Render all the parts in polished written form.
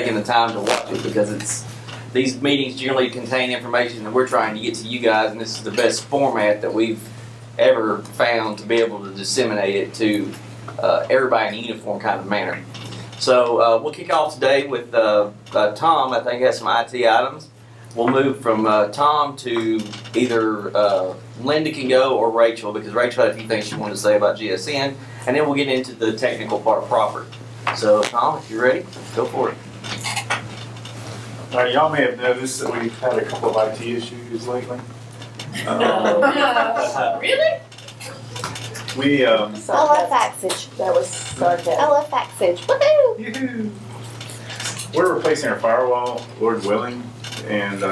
taking the time to watch it, because these meetings generally contain information that we're trying to get to you guys, and this is the best format that we've ever found to be able to disseminate it to everybody in a uniform kind of manner. So we'll kick off today with Tom. I think has some IT items. We'll move from Tom to either Linda can go or Rachel, because Rachel had a few things she wanted to say about GSN, and then we'll get into the technical part proper. So Tom, if you're ready, go for it. Y'all may have noticed that we've had a couple of IT issues lately. Really? We I love faxage. That was sarcasm. I love faxage. Woohoo! yoo-hoo. We're replacing our firewall, Lord willing, and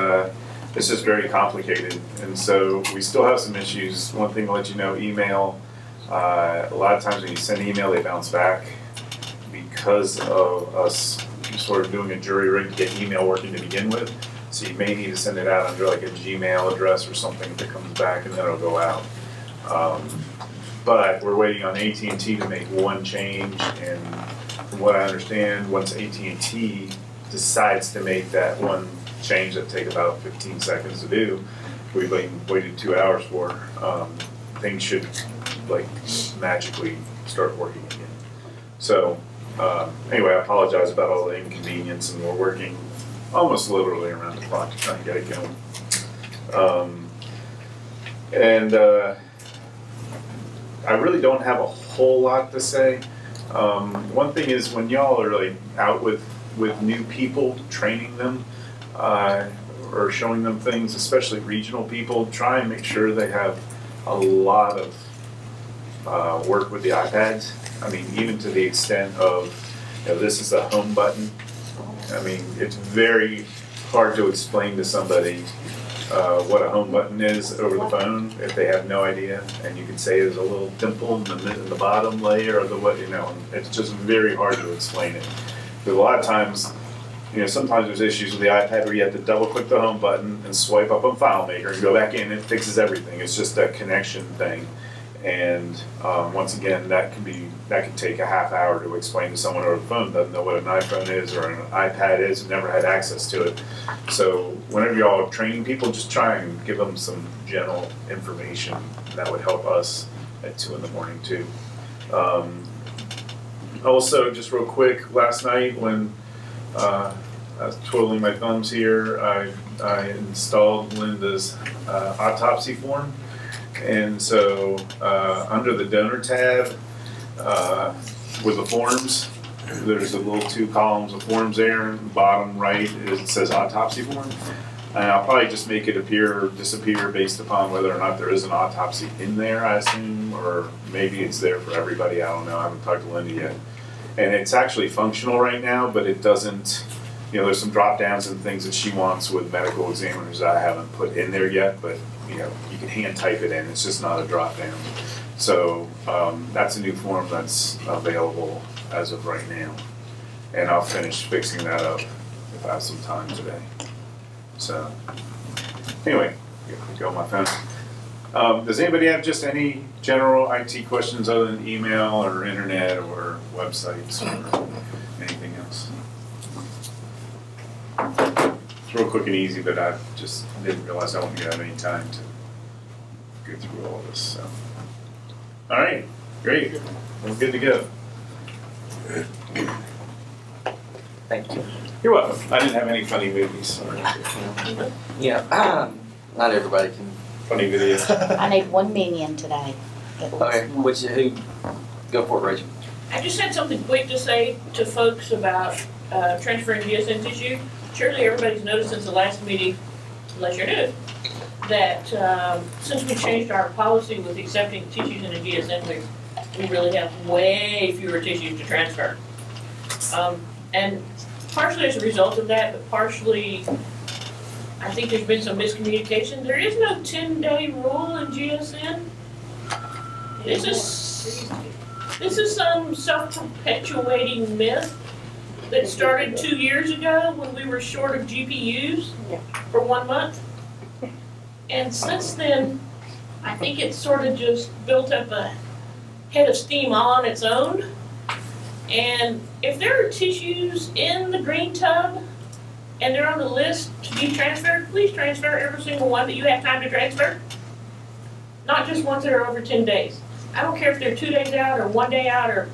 it's just very complicated. And so we still have some issues. One thing to let you know, email. A lot of times when you send email, they bounce back because of us sort of doing a jury rig to get email working to begin with. So you may need to send it out under like a Gmail address or something that comes back, and then it'll go out. But we're waiting on AT&T to make one change, and from what I understand, once AT&T decides to make that one change that take about 15 seconds to do, we've waited 2 hours for, things should like magically start working again. So anyway, I apologize about all the inconvenience, and we're working almost literally around the clock to try and get it going. I really don't have a whole lot to say. One thing is, when y'all are like out with new people, training them or showing them things, especially regional people, try and make sure they have a lot of work with the iPads. I mean, even to the extent of, this is the home button. I mean, it's very hard to explain to somebody what a home button is over the phone if they have no idea. And you can say there's a little dimple in the bottom layer of it's just very hard to explain it. But a lot of times, sometimes there's issues with the iPad where you have to double click the home button and swipe up on FileMaker and go back in, and it fixes everything. It's just a connection thing. And once again, that can take a half hour to explain to someone over the phone that doesn't know what an iPhone is or an iPad is and never had access to it. So whenever y'all are training people, just try and give them some general information that would help us at 2 in the morning too. Also, just real quick, last night when I was twiddling my thumbs here, I installed Linda's autopsy form. And so under the donor tab with the forms, there's a little 2 columns of forms there. Bottom right, it says autopsy form. And I'll probably just make it appear or disappear based upon whether or not there is an autopsy in there, I assume, or maybe it's there for everybody. I don't know. I haven't talked to Linda yet. And it's actually functional right now, but it doesn't, there's some drop downs and things that she wants with medical examiners that I haven't put in there yet, but you can hand type it in. It's just not a drop down. So that's a new form that's available as of right now. And I'll finish fixing that up if I have some time today. So anyway, go on my phone. Does anybody have just any general IT questions other than email or internet or websites or anything else? It's real quick and easy, but I just didn't realize I wouldn't have any time to go through all this. So, all right, great. We're good to go. Thank you. You're welcome. I didn't have any funny movies or Not everybody can. funny videos. I need one minion today. Okay, who? Go for it, Rachel. I just had something quick to say to folks about transferring GSN tissue. Surely everybody's noticed since the last meeting, unless you're new, that since we changed our policy with accepting tissues in a GSN, we really have way fewer tissues to transfer. And partially as a result of that, but partially I think there's been some miscommunication. There is no 10-day rule in GSN. This is some self-perpetuating myth that started 2 years ago when we were short of GPUs for 1 month. And since then, I think it's sort of just built up a head of steam all on its own. And if there are tissues in the green tub and they're on the list to be transferred, please transfer every single one that you have time to transfer. Not just ones that are over 10 days. I don't care if they're 2 days out or 1 day out or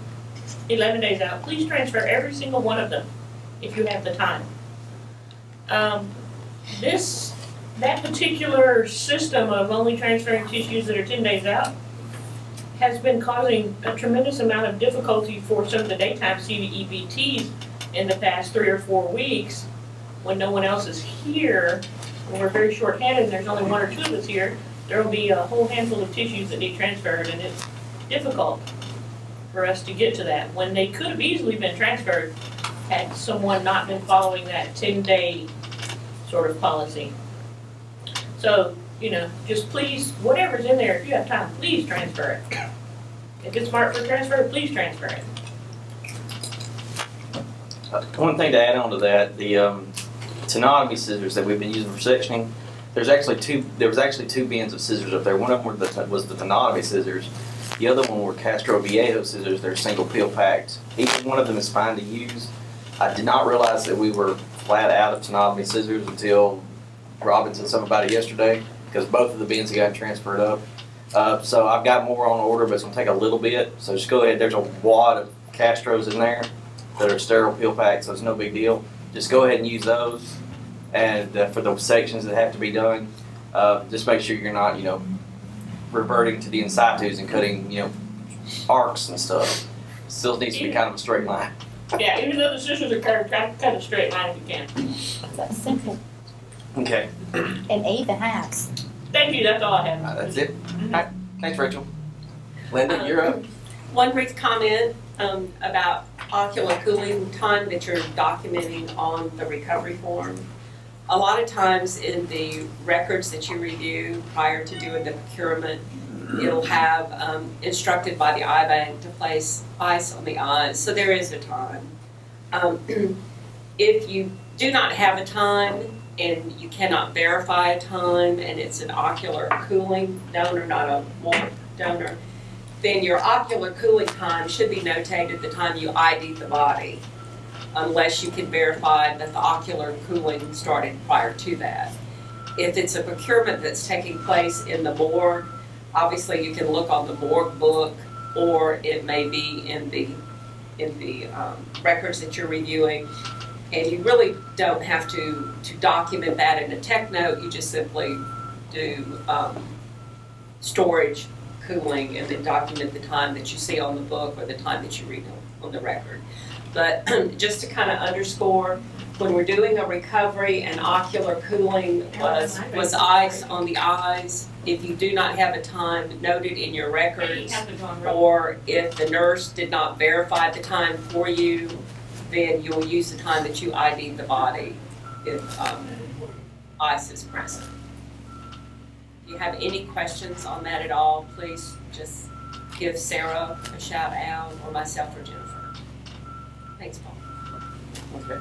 11 days out. Please transfer every single one of them if you have the time. That particular system of only transferring tissues that are 10 days out has been causing a tremendous amount of difficulty for some of the daytime CVEBTs in the past 3 or 4 weeks when no one else is here, when we're very short-handed and there's only 1 or 2 of us here. There will be a whole handful of tissues that need transferred, and it's difficult for us to get to that when they could have easily been transferred had someone not been following that 10-day sort of policy. So, just please, whatever's in there, if you have time, please transfer it. If it's marked for transfer, please transfer it. One thing to add on to that, the tenotomy scissors that we've been using for sectioning, there was actually two bins of scissors up there. One of them was the tenotomy scissors. The other one were Castro Viejo scissors. They're single peel packed. Each one of them is fine to use. I did not realize that we were flat out of tenotomy scissors until Robin said something about it yesterday, because both of the bins had gotten transferred up. So I've got more on order, but it's going to take a little bit. So just go ahead. There's a wad of Castros in there that are sterile peel packed, so it's no big deal. Just go ahead and use those. And for the sections that have to be done, just make sure you're not, reverting to the in situs and cutting, arcs and stuff. Still needs to be kind of a straight line. Yeah, even though the scissors are curved, cut a straight line if you can. That's simple Okay. and even halves. Thank you, that's all I have. That's it. All right. Thanks, Rachel. Linda, you're up. One brief comment about ocular cooling time that you're documenting on the recovery form. A lot of times in the records that you review prior to doing the procurement, it'll have instructed by the eye bank to place ice on the eyes, so there is a time. If you do not have a time and you cannot verify a time and it's an ocular cooling donor, not a warm donor, then your ocular cooling time should be notated the time you ID the body, unless you can verify that the ocular cooling started prior to that. If it's a procurement that's taking place in the morgue, obviously you can look on the morgue book, or it may be in the records that you're reviewing, and you really don't have to document that in a tech note. You just simply do storage, cooling, and then document the time that you see on the book or the time that you read on the record. But just to kind of underscore, when we're doing a recovery and ocular cooling was ice on the eyes, if you do not have a time noted in your records, or if the nurse did not verify the time for you, then you'll use the time that you ID'd the body if ice is present. If you have any questions on that at all, please just give Sarah a shout out, or myself or Jennifer. Thanks, Paul. Okay.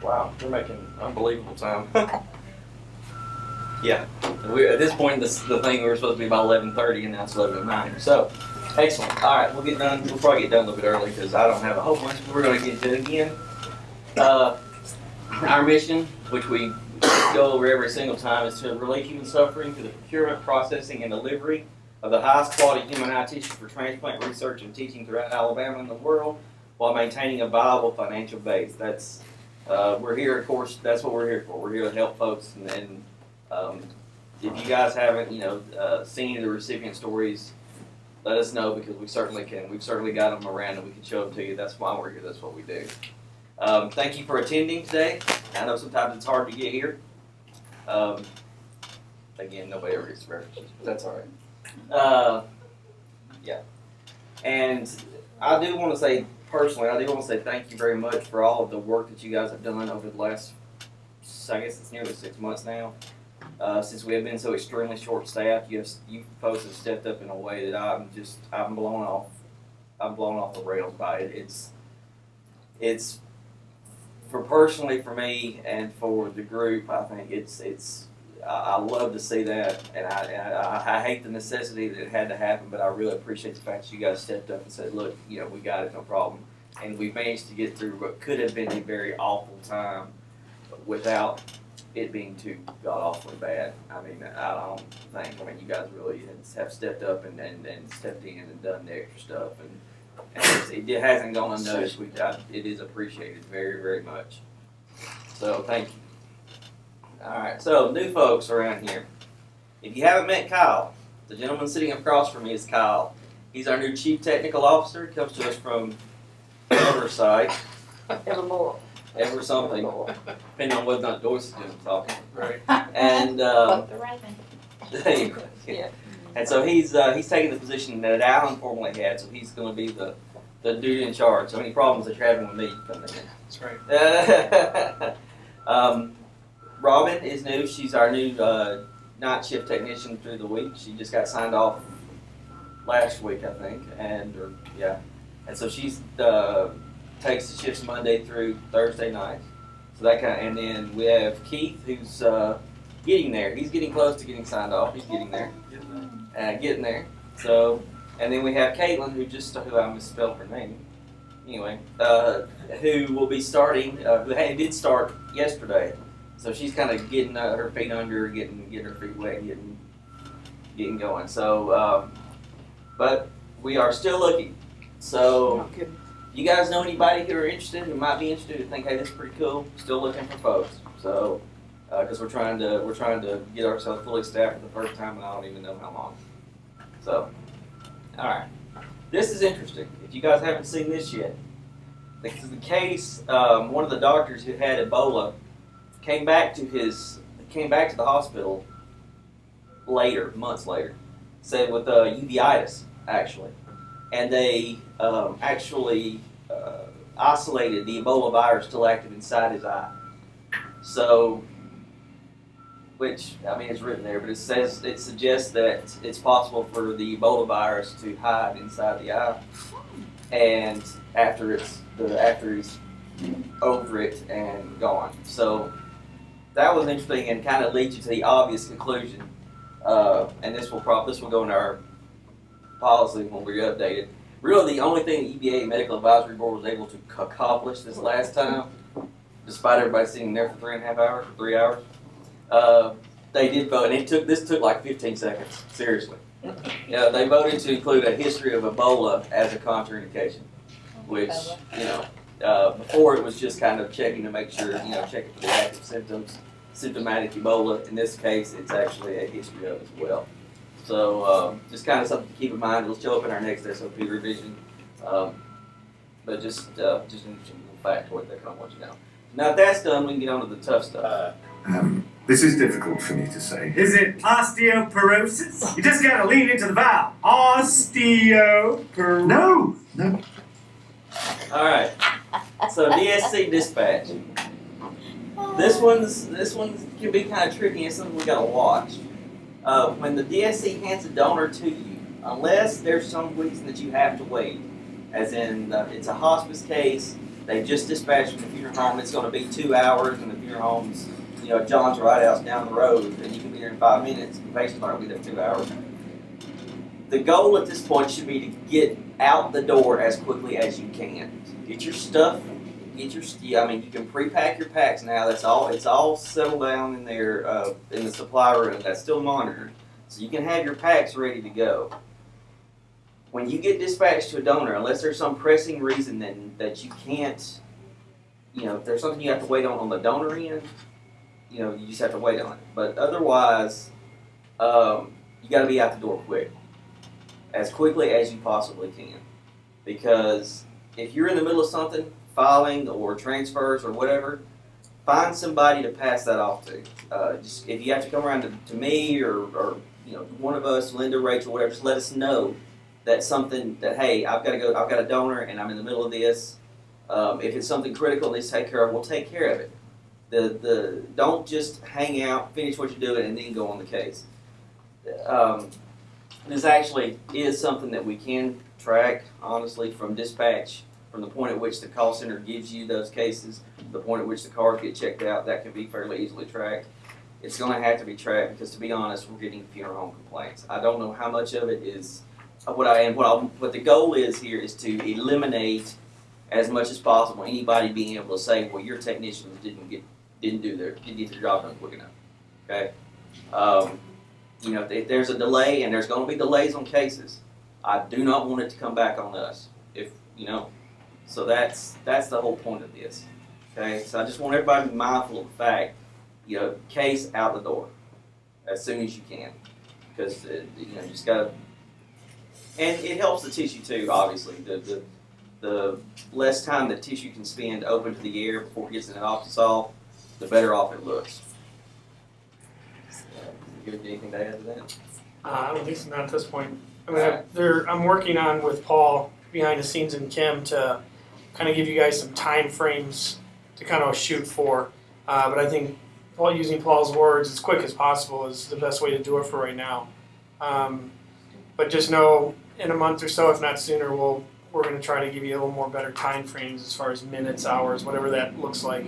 Wow, we're making unbelievable time. Yeah, at this point, the thing we were supposed to be about 11:30, and now it's 11:09. So, excellent. All right, we'll get done. We'll probably get done a little bit early because I don't have a whole bunch, but we're going to get to it again. Our mission, which we go over every single time, is to relieve human suffering through the procurement, processing, and delivery of the highest quality human eye tissue for transplant research and teaching throughout Alabama and the world, while maintaining a viable financial base. That's we're here, of course. That's what we're here for. We're here to help folks. And if you guys haven't, seen the recipient stories, let us know, because we certainly can. We've certainly got them around, and we can show them to you. That's why we're here. That's what we do. Thank you for attending today. I know sometimes it's hard to get here. Again, nobody ever gets references, but that's all right. Yeah. And I do want to say, personally, thank you very much for all of the work that you guys have done over the last, I guess it's nearly 6 months now. Since we have been so extremely short-staffed, you folks have stepped up in a way that I'm blown off. I'm blown off the rails by it. It's for me and for the group. I think I love to see that, and I hate the necessity that it had to happen, but I really appreciate the fact that you guys stepped up and said, look, we got it, no problem. and we managed to get through what could have been a very awful time without it being too god awfully bad. I mean, I mean, you guys really have stepped up and stepped in and done the extra stuff, and it hasn't gone unnoticed. It is appreciated very, very much. So thank you. All right, so new folks around here. If you haven't met Kyle, the gentleman sitting across from me is Kyle. He's our new Chief Technical Officer. He comes to us from Everside. Evermore. Ever something, depending on whether or not Doris is doing the talking. Right. And Both the right thing. there you go. Yeah. And so he's taking the position that Alan formerly had, so he's going to be the dude in charge. So any problems that you're having with me, come in. That's right. Robin is new. She's our new night shift technician through the week. She just got signed off last week, I think, and so she's takes the shifts Monday through Thursday night. So that and then we have Keith, who's getting there. He's getting close to getting signed off. He's getting there, getting there. So, and then we have Caitlin, who I misspelled her name. Anyway, who will be starting. Who did start yesterday. So she's kind of getting her feet under, getting her feet wet, getting going. So, but we are still looking. So, you guys know anybody who are interested, who might be interested, who think, hey, this is pretty cool? Still looking for folks. So, because we're trying to get ourselves fully staffed for the first time, and I don't even know how long. So, all right, this is interesting. If you guys haven't seen this yet, this is the case. One of the doctors who had Ebola came back to the hospital later, months later, said with uveitis actually, and they actually isolated the Ebola virus still active inside his eye. So, which I mean, it's written there, but it suggests that it's possible for the Ebola virus to hide inside the eye, and after he's over it and gone. So that was interesting and kind of leads you to the obvious conclusion. And this will go in our policy when we're updated. Really, the only thing the EBA Medical Advisory Board was able to accomplish this last time, despite everybody sitting there for 3.5 hours, or 3 hours, they did vote, and this took like 15 seconds. Seriously, they voted to include a history of Ebola as a contraindication, which before it was just kind of checking to make sure, checking for the active symptoms, symptomatic Ebola. In this case, it's actually a history of as well. So just kind of something to keep in mind. It'll show up in our next SOP revision. But just an interesting little factoid that I want you to know. Now if that's done, we can get on to the tough stuff. This is difficult for me to say. Is it osteoporosis? You just gotta lean into the vowel. Osteoporosis. No. All right. So DSC dispatch. This one can be kind of tricky. It's something we gotta watch. When the DSC hands a donor to you, unless there's some reason that you have to wait, as in it's a hospice case, they just dispatched from the funeral home, it's going to be 2 hours, and the funeral home's, John's Right House down the road, and you can be there in 5 minutes, the patient's not going to be there 2 hours. The goal at this point should be to get out the door as quickly as you can. Get your stuff. You can pre-pack your packs now. It's all settled down in there in the supply room. That's still monitored, so you can have your packs ready to go. When you get dispatched to a donor, unless there's some pressing reason that you can't, if there's something you have to wait on the donor end, you just have to wait on it. But otherwise, you got to be out the door as quickly as you possibly can, because if you're in the middle of something, filing or transfers or whatever, find somebody to pass that off to. Just if you have to come around to me or one of us, Linda, Rachel, whatever, just let us know that something that, hey, I've got a donor and I'm in the middle of this. If it's something critical and needs to take care of, we'll take care of it. Don't just hang out, finish what you're doing, and then go on the case. This actually is something that we can track, honestly, from dispatch. From the point at which the call center gives you those cases, the point at which the cars get checked out, that can be fairly easily tracked. It's going to have to be tracked because, to be honest, we're getting funeral home complaints. I don't know how much of it is what the goal is here is to eliminate as much as possible. Anybody being able to say, well, your technicians didn't get their job done quick enough. Okay, you know, if there's a delay, and there's going to be delays on cases, I do not want it to come back on us. If you know, so that's the whole point of this. Okay, so I just want everybody to be mindful of the fact, you know, case out the door as soon as you can, because you know, you just gotta, and it helps the tissue too. Obviously, the less time that tissue can spend open to the air before it gets in an optisol, the better off it looks. You have anything to add to that? At least not at this point. I mean, I'm working on with Paul behind the scenes and Kim to kind of give you guys some time frames to kind of shoot for. But I think using Paul's words as quick as possible is the best way to do it for right now. But just know in a month or so, if not sooner, we're going to try to give you a little more better time frames as far as minutes, hours, whatever that looks like.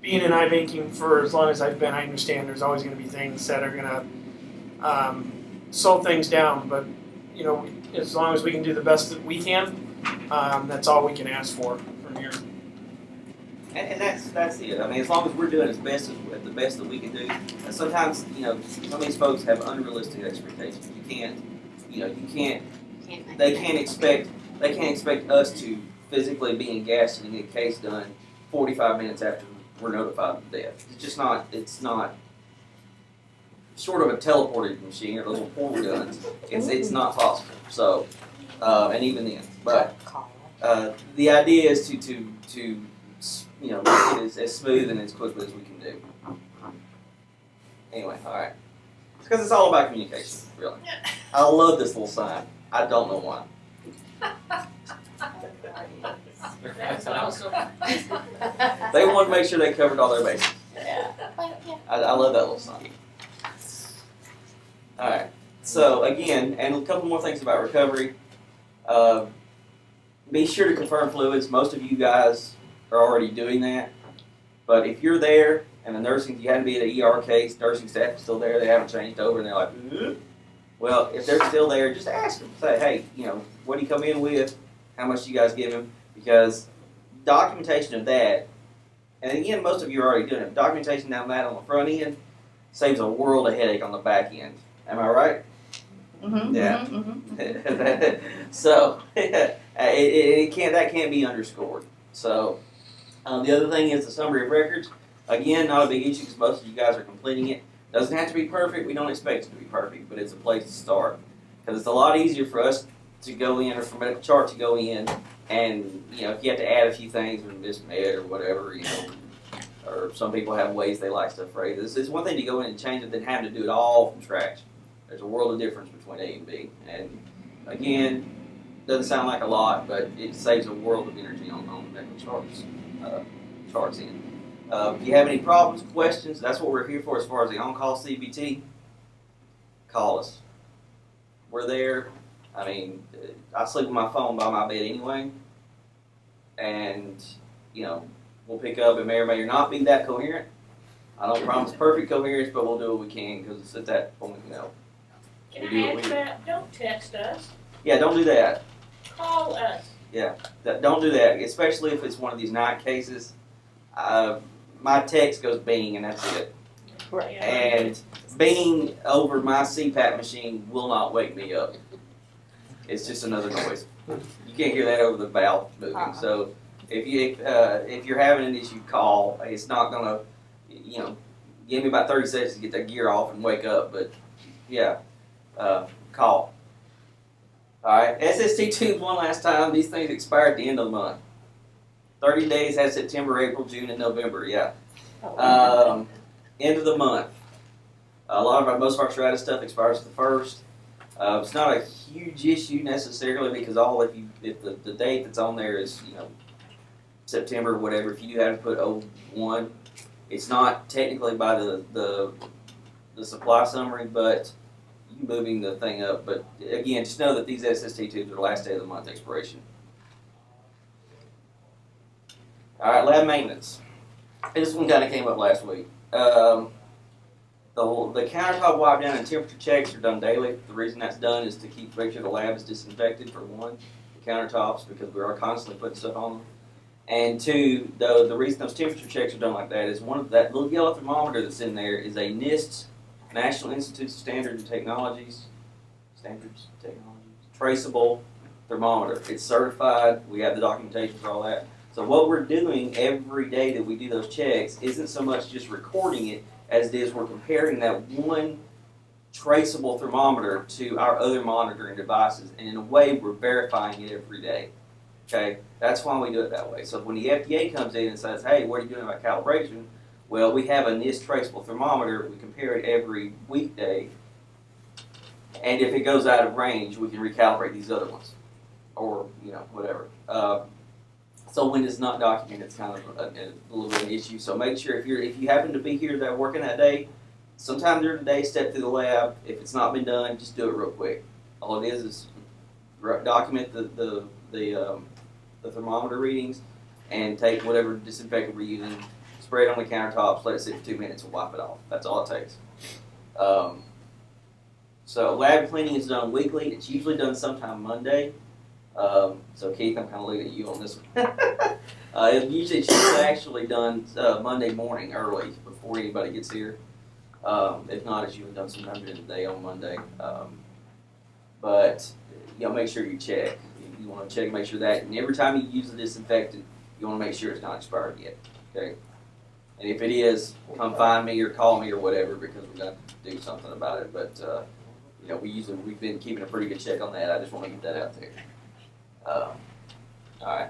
Being in iBanking for as long as I've been, I understand there's always going to be things that are going to slow things down. But you know, as long as we can do the best that we can, that's all we can ask for from here. And that's it. I mean, as long as we're doing the best that we can do. And sometimes, you know, some of these folks have unrealistic expectations. You can't. They can't expect us to physically be engaged and get a case done 45 minutes after we're notified of death. It's not short of a teleporting machine or little portal guns. It's not possible. So, and even then, but the idea is to you know, make it as smooth and as quickly as we can do. Anyway, all right. It's because it's all about communication, really. I love this little sign. I don't know why. That's awesome. They wanted to make sure they covered all their bases. I love that little sign. All right. So again, and a couple more things about recovery. Be sure to confirm fluids. Most of you guys are already doing that. But if you're there and you had to be at an ER case, nursing staff is still there, they haven't changed over, and they're like, well, if they're still there, just ask them. Say, hey, you know, what do you come in with? How much do you guys give him? Because documentation of that, and again, most of you are already doing it, documentation down that on the front end saves a world of headache on the back end. Am I right? Mm-hmm. Yeah. Mm-hmm. So that can't be underscored. So the other thing is the summary of records. Again, not a big issue because most of you guys are completing it. Doesn't have to be perfect. We don't expect it to be perfect, but it's a place to start because it's a lot easier for us to go in, or for medical chart to go in, and you know, if you have to add a few things or miss med or whatever, you know, or some people have ways they like stuff phrased. It's one thing to go in and change it than having to do it all from scratch. There's a world of difference between A and B, and again, doesn't sound like a lot, but it saves a world of energy on the medical charts in. If you have any problems, questions, that's what we're here for as far as the on-call CBT. Call us. We're there. I mean, I sleep with my phone by my bed anyway, and you know, we'll pick up. It may or may not be that coherent. I don't promise perfect coherence, but we'll do what we can because at that point, you know. Can I add to that? Don't text us. Yeah, don't do that. Call us. Yeah, don't do that, especially if it's one of these night cases. My text goes bing, and that's it. Right. And bing over my CPAP machine will not wake me up. It's just another noise. You can't hear that over the valve moving. So if you're having an issue, call. It's not gonna, you know, give me about 30 seconds to get that gear off and wake up. But yeah, call. All right, SST tubes one last time. These things expire at the end of the month. 30 days has September, April, June, and November. Yeah. End of the month. Most of our Stratus stuff expires at the 1st. It's not a huge issue necessarily because if the date that's on there is, you know, September or whatever, if you do have to put 01, it's not technically by the supply summary, but you moving the thing up. But again, just know that these SST tubes are the last day of the month expiration. All right, lab maintenance. This one kind of came up last week. The countertop wipe down and temperature checks are done daily. The reason that's done is to make sure the lab is disinfected for one. the countertops because we are constantly putting stuff on them. And two, the reason those temperature checks are done like that is one of that little yellow thermometer that's in there is a NIST, National Institute of Standards and Technologies, traceable thermometer. It's certified. We have the documentation for all that. So what we're doing every day that we do those checks isn't so much just recording it as it is we're comparing that one traceable thermometer to our other monitoring devices, and in a way we're verifying it every day. Okay, that's why we do it that way. So when the FDA comes in and says, hey, what are you doing about calibration? Well, we have a NIST traceable thermometer. We compare it every weekday, and if it goes out of range, we can recalibrate these other ones, or whatever. So when it's not documented, it's kind of a little bit of an issue. So make sure if you happen to be here that working that day, sometime during the day, step through the lab. If it's not been done, just do it real quick. All it is document the thermometer readings and take whatever disinfectant we're using, spray it on the countertops, let it sit for 2 minutes, and wipe it off. That's all it takes. So lab cleaning is done weekly. It's usually done sometime Monday. So Keith, I'm kind of looking at you on this one. It's usually actually done Monday morning early before anybody gets here. If not, it's usually done sometime during the day on Monday. But make sure you check. You want to check and make sure that. And every time you use the disinfectant, you want to make sure it's not expired yet. Okay. And if it is, come find me or call me or whatever because we're going to do something about it. But we've been keeping a pretty good check on that. I just want to get that out there. All right.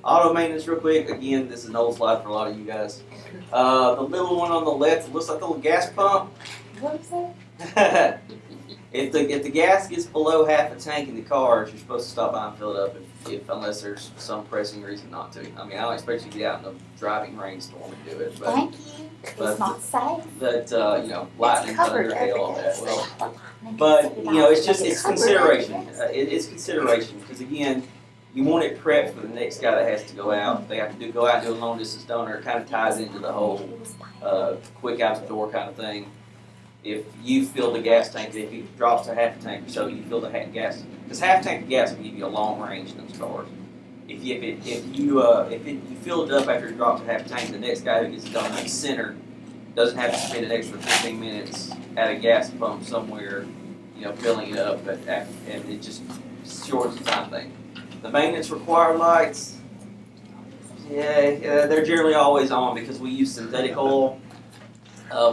Auto maintenance real quick. Again, this is an old slide for a lot of you guys. The little one on the left, it looks like a little gas pump. What is that? If the gas gets below half a tank in the cars, you're supposed to stop by and fill it up unless there's some pressing reason not to. I mean, I don't expect you to get out in a driving rainstorm and do it. But, Thank you. It's not safe. But, lightning, thunder, hail, all that. Well, but, it's it's consideration. It's consideration because, again, you want it prepped for the next guy that has to go out. They have to go out and do a long distance donor. It kind of ties into the whole quick out the door kind of thing. If you fill the gas tank, if it drops to half a tank or so, you fill the gas. Because half tank of gas will give you a long range in those cars. If you fill it up after it drops to half a tank, the next guy who gets done in the center doesn't have to spend an extra 15 minutes at a gas pump somewhere, filling it up, and it just shortens the time thing. The maintenance required lights, they're generally always on because we use synthetic oil.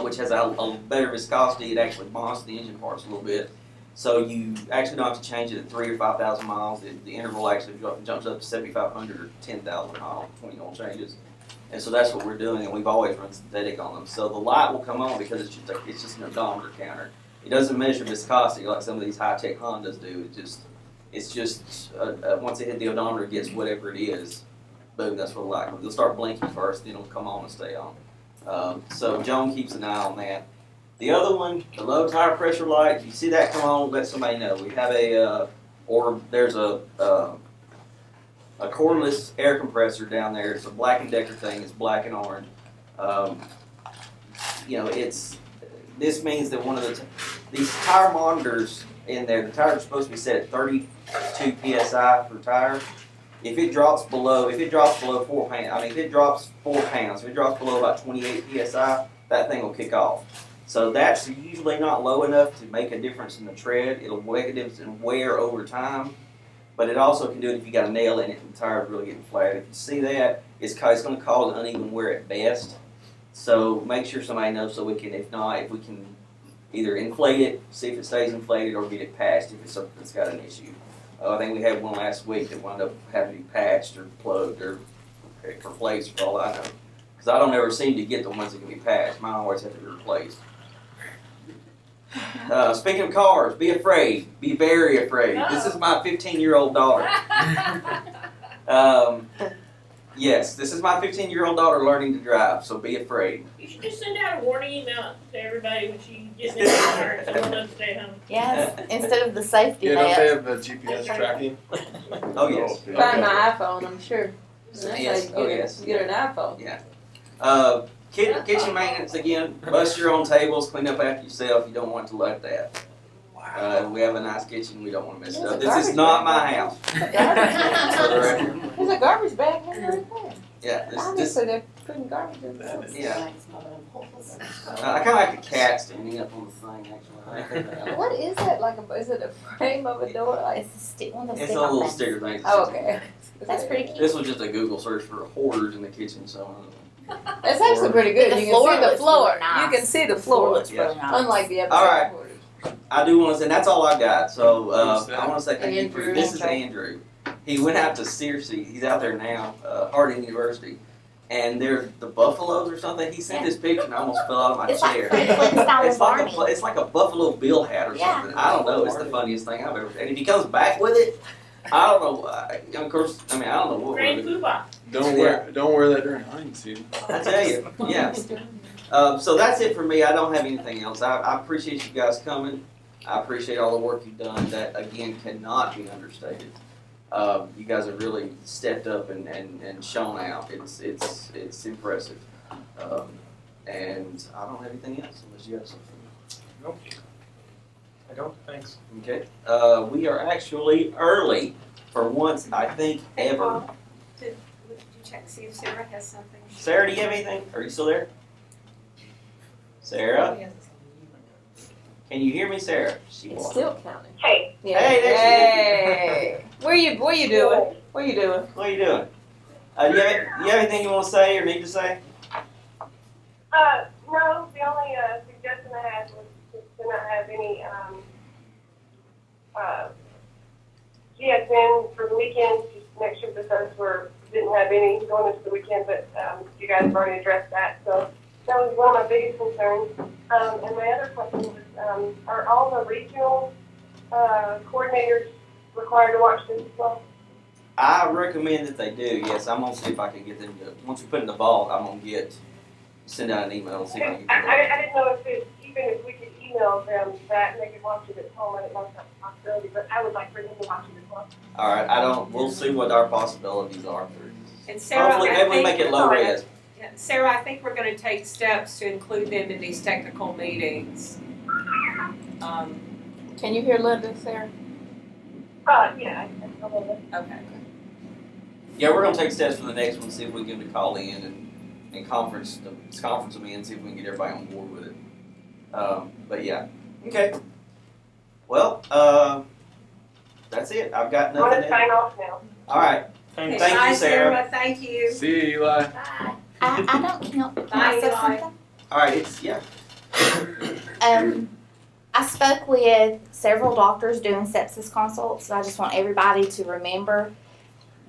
Which has a better viscosity. It actually bonds the engine parts a little bit. So you actually don't have to change it at 3,000 or 5,000 miles. The interval actually jumps up to 7,500 or 10,000 miles between oil changes. And so that's what we're doing, and we've always run synthetic on them. So the light will come on because it's just an odometer counter. It doesn't measure viscosity like some of these high-tech Hondas do. It's just once it hit the odometer, it gets whatever it is. Boom, that's what the light comes. They'll start blinking first, then it'll come on and stay on. So Joan keeps an eye on that. The other one, the low tire pressure light, if you see that come on, let somebody know. We have there's a cordless air compressor down there. It's a Black & Decker thing. It's black and orange. This means that one of these tire monitors in there, the tires are supposed to be set at 32 psi per tire. If it drops below 4 pounds, if it drops below about 28 psi, that thing will kick off. So that's usually not low enough to make a difference in the tread. It'll make a difference in wear over time, but it also can do it if you got a nail in it and the tire's really getting flat. If you see that, it's going to cause uneven wear at best. So make sure somebody knows so we can, if we can either inflate it, see if it stays inflated, or get it patched if it's something that's got an issue. I think we had one last week that wound up having to be patched or plugged or replaced for all I know. Because I don't ever seem to get the ones that can be patched. Mine always have to be replaced. Speaking of cars, be afraid. Be very afraid. This is my 15-year-old daughter. Yes, this is my 15-year-old daughter learning to drive, so be afraid. You should just send out a warning email to everybody when she gets in the car and someone doesn't stay home. Yes, instead of the safety Yeah, don't they net. have the GPS tracking? Oh, yes. Okay. Find my iPhone, I'm sure. Yes, oh, yes. Get an iPhone. Yeah. Kitchen maintenance, again, bust your own tables, clean up after yourself. You don't want to like that. We have a nice kitchen, we don't wanna mess it There's a up. This is garbage not bag. my house. For the record. There's a garbage bag in there. Yeah, this, Obviously, they're putting garbage in there. yeah. I kinda like the cat standing up on the thing, actually. What is that? Like, is it a frame of a door? Like, It's one of those It's a stick-on little things. sticker thing. oh, okay. That's pretty cute. This was just a Google search for hoarders in the kitchen, so. It's actually pretty good. The You floor can see the looks floor. really nice. You can see the The floor floor. looks really nice. Unlike the other All right. quarters. I do want to say, that's all I got. So Who's that? I want to say thank you for Andrew. this is Andrew. He went out to Searcy. He's out there now, Harding University, and they're the buffaloes or something. He sent this picture, and I almost fell out of my It's like chair. Fred Flintstone It's like Barney. it's like a Buffalo Bill hat or Yeah. something. I don't know. It's the funniest thing I've ever. And if he comes back with it, I don't know. Of course, I mean I don't know what. Grand we're Poobah. Don't wear that during hunting season. I tell you, yeah. So that's it for me. I don't have anything else. I appreciate you guys coming. I appreciate all the work you've done. That again cannot be understated. You guys have really stepped up and shown out. It's impressive. And I don't have anything else unless you have something. Nope. I don't, thanks. Okay. We are actually early for once, I think, ever. Did you check, see if Sarah has something? Sarah, do you have anything? Are you still there? Sarah? Can you hear me, Sarah? She It's won't. still counting. Hey. Yeah. Hey, there Hey. What are you doing? What are you doing? What are you doing? Do you have anything you want to say or need to say? No, the only suggestion I had was to not have any GSN for the weekend, just make sure that those didn't have any going into the weekend, but you guys have already addressed that, so that was one of my biggest concerns. And my other question was, are all the regional coordinators required to watch this as well? I recommend that they do, yes. I'm going to see if I can get them to, once you put in the ball, I'm going to send out an email and see if I can get them. I didn't know even if we could email them that and they could watch it at home, I didn't know if that was a possibility, but I would like for them to watch it as well. All right, we'll see what our possibilities are. And Sarah, Hopefully, I maybe we think, make it low res. yeah, Sarah, I think we're gonna take steps to include them in these technical meetings. Can you hear Linda, Sarah? Yeah, I love it. Okay. Yeah, we're going to take steps for the next one, see if we can get them to call in and conference them in, see if we can get everybody on board with it. But yeah, okay. Well, that's it. I've got I'm gonna nothing. sign off now. All right. Thanks. Thank you, Bye, Sarah. Thank you. See you, Eli. I don't count. Can I Bye, say Eli. something? All right, yeah. I spoke with several doctors doing sepsis consults, so I just want everybody to remember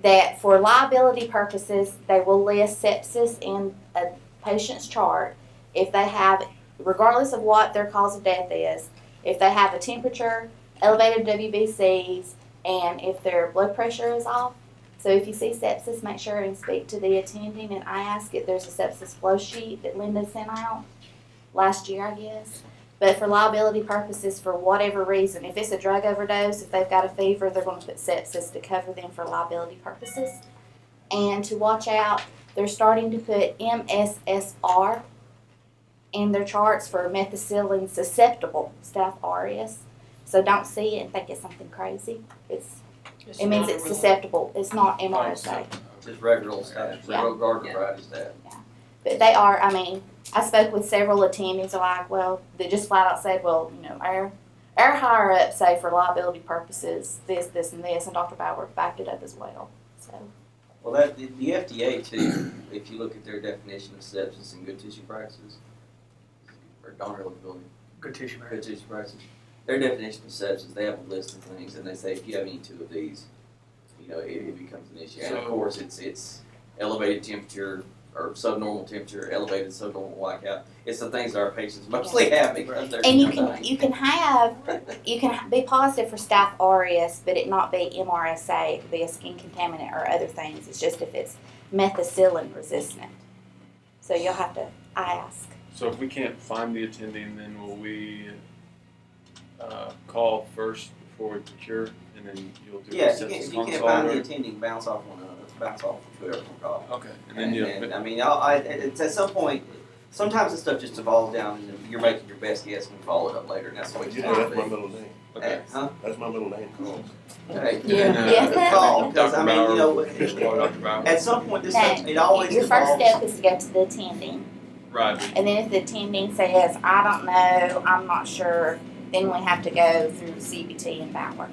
that for liability purposes, they will list sepsis in a patient's chart if they have, regardless of what their cause of death is, if they have a temperature, elevated WBCs, and if their blood pressure is off. So if you see sepsis, make sure and speak to the attending and ask if there's a sepsis flow sheet that Linda sent out last year, I guess. But for liability purposes, for whatever reason, if it's a drug overdose, if they've got a fever, they're going to put sepsis to cover them for liability purposes. And to watch out, they're starting to put MSSR in their charts for methicillin susceptible staph aureus. So don't see it and think it's something crazy. It means it's susceptible. It's not MRSA. Just regular old staff, regular garden variety staff. But they are, I mean, I spoke with several attendings like, well, they just flat out said, well, you know, our higher ups say for liability purposes, this, and this, and Dr. Bauer backed it up as well, so. Well, that the FDA too, if you look at their definition of sepsis and good tissue practices, or donor eligibility, Good tissue, good tissue practices, their definition of sepsis, they have a list of things, and they say if you have any two of these, you know, it becomes an issue. And of course, it's elevated temperature, or subnormal temperature, elevated subnormal blackout. It's the things that our patients mostly have because they're And you dying. can be positive for staph aureus, but it not be MRSA. It could be a skin contaminant or other things. It's just if it's methicillin resistant. So you'll have to ask. So if we can't find the attending, then will we call first before we procure, and then you'll do Yeah, a if you sepsis can't consult? find the or- attending, bounce off whoever will call. Okay, and then And I mean, it's at some point, sometimes this stuff just evolves down and you're making your best guess and we follow it up later, and that's the way it's Yeah, supposed that's to my be. middle name. Okay. Huh? That's my middle name, Carl. Okay. Yeah. Call, because I mean, you know, Dr. Bauer. at some point, this No, stuff, it always Your first evolves. step is to go to the attending, Right. and then if the attending says, I don't know, I'm not sure, then we have to go through CBT and Bauer.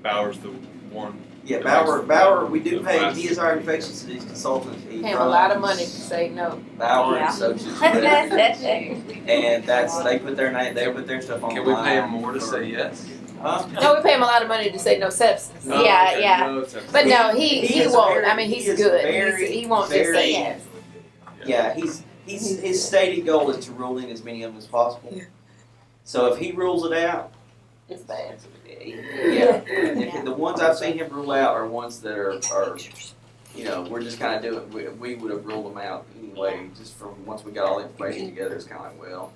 Bauer's the one. Yeah, Bauer, we do pay, he is our infectious disease consultant. He Pay him a lot of runs money to say no. Bauer Yeah. Associates, whatever it is. And that's, they put their name, they put their stuff online. Can we pay him more to say yes? Huh? No, we pay him a lot of money to say no sepsis. No, Yeah, okay, yeah. no, it's okay. But no, he is won't. very- I mean, he's he is good. very, He won't just very- say yes. Yeah, his stated goal is to rule in as many of them as possible. Yeah. So if he rules it out, It's bad. yeah, if the ones I've seen him rule out are ones that are you know, we're just kind of doing, we would have ruled them out anyway, just from once we got all the information together, it's kind of like, well,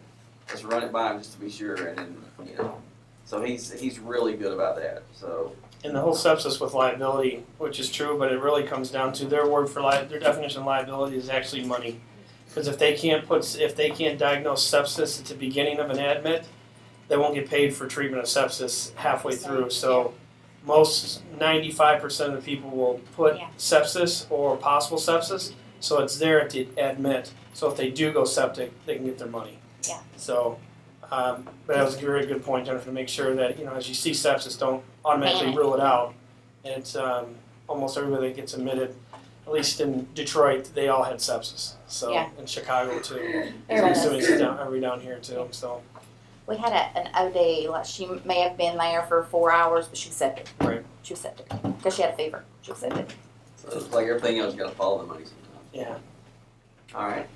let's run it by him just to be sure, and then, you know, so he's really good about that, so. And the whole sepsis with liability, which is true, but it really comes down to their word for their definition of liability is actually money. Because if they can't diagnose sepsis at the beginning of an admit, they won't get paid for treatment of sepsis halfway through. So most 95% of the people will put sepsis or possible sepsis, so it's there at the admit. So if they do go septic, they can get their money. Yeah. So, but that was a very good point, Jennifer, to make sure that, you know, as you see sepsis, don't automatically Panic. rule it out. And it's almost everybody that gets admitted, at least in Detroit, they all had sepsis. So Yeah. in Chicago too. There I'm was. assuming it's down here too. So We had an OD, like she may have been there for 4 hours, but she was septic. Right. She was septic, because she had a fever. She was septic. So it's like everything else, you gotta follow the money sometimes. yeah. All right.